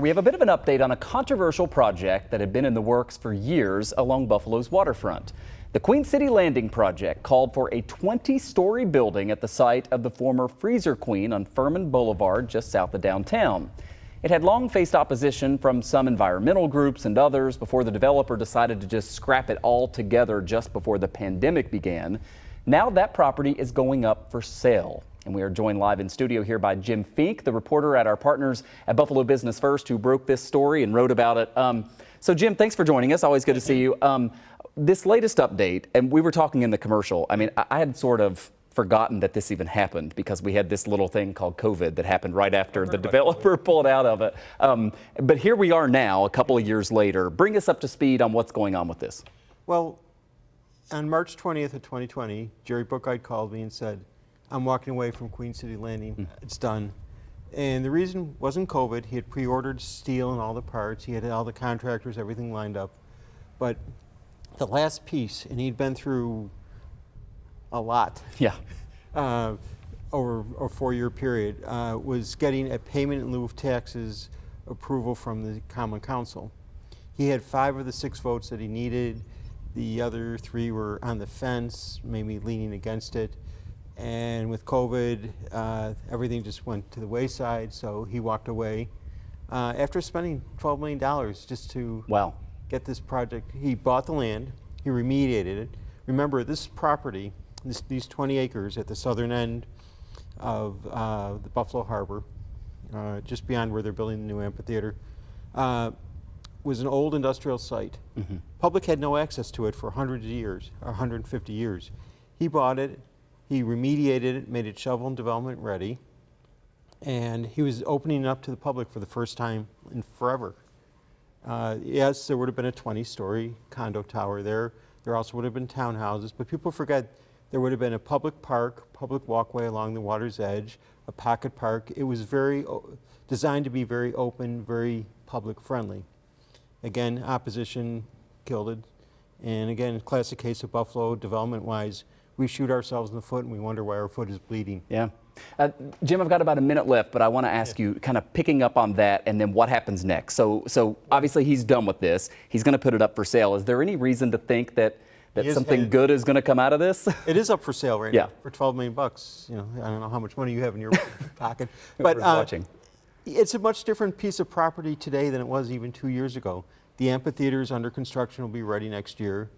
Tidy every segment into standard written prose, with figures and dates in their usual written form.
We have a bit of an update on a controversial project that had been in the works for years along Buffalo's waterfront. The Queen City Landing project called for a 20-story building at the site of the former Freezer Queen on Fuhrmann Boulevard just south of downtown. It had long faced opposition from some environmental groups and others before the developer decided to just scrap it all together just before the pandemic began. Now that property is going up for sale. And we are joined live in studio here by Jim Fink, the reporter at our partners at Buffalo Business First, who broke this story and wrote about it. So Jim, thanks for joining us. Always good to see you. This latest update, and we were talking in the commercial, I mean, I had sort of forgotten that this even happened because we had this little thing called COVID that happened right after the developer pulled out of it. But here we are now, a couple of years later. Bring us up to speed on what's going on with this. Well, on March 20th of 2020, Jerry Bookite called me and said, I'm walking away from Queen City Landing. It's done. And the reason wasn't COVID. He had pre-ordered steel and all the parts. He had all the contractors, everything lined up. But the last piece, and he'd been through a lot. Yeah. Over a 4-year period, was getting a payment in lieu of taxes approval from the Common Council. He had 5 of the 6 votes that he needed. The other 3 were on the fence, maybe leaning against it. And with COVID, everything just went to the wayside, so he walked away. After spending $12 million just to get this project, he bought the land, he remediated it. Remember, this property, these 20 acres at the southern end of the Buffalo Harbor, just beyond where they're building the new amphitheater, was an old industrial site. Public had no access to it for hundreds of years, or 150 years. He bought it. He remediated it, made it shovel and development ready, and he was opening it up to the public for the first time in forever. Yes, there would have been a 20-story condo tower there. There also would have been townhouses, but people forget there would have been a public park, public walkway along the water's edge, a pocket park. It was designed to be very open, very public friendly. Again, opposition killed it, and again, classic case of Buffalo development-wise. We shoot ourselves in the foot and we wonder why our foot is bleeding. Yeah. Jim, I've got about a minute left, but I want to ask you, kind of picking up on that and then what happens next. So obviously he's done with this. He's going to put it up for sale. Is there any reason to think that something good is going to come out of this? It is up for sale right now for $12 million. You know, I don't know how much money you have in your pocket, but it's a much different piece of property today than it was even 2 years ago. The amphitheater is under construction, will be ready next year.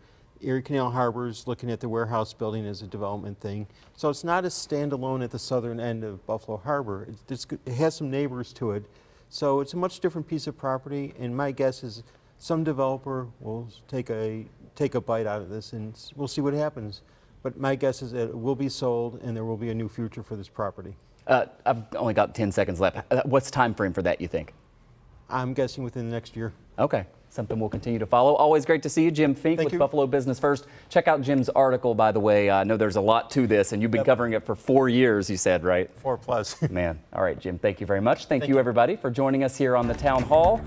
Erie Canal Harbor's looking at the warehouse building as a development thing. So it's not a standalone at the southern end of Buffalo Harbor. It has some neighbors to it. So it's a much different piece of property, and my guess is some developer will take a bite out of this, and we'll see what happens. But my guess is that it will be sold, and there will be a new future for this property. I've only got 10 seconds left. What's the time frame for that, you think? I'm guessing within the next year. Okay. Something we'll continue to follow. Always great to see you, Jim Fink with Buffalo Business First. Check out Jim's article, by the way. I know there's a lot to this, and you've been covering it for 4 years, you said, right? 4+. Man. All right, Jim, thank you very much. Thank you, everybody, for joining us here on the Town Hall.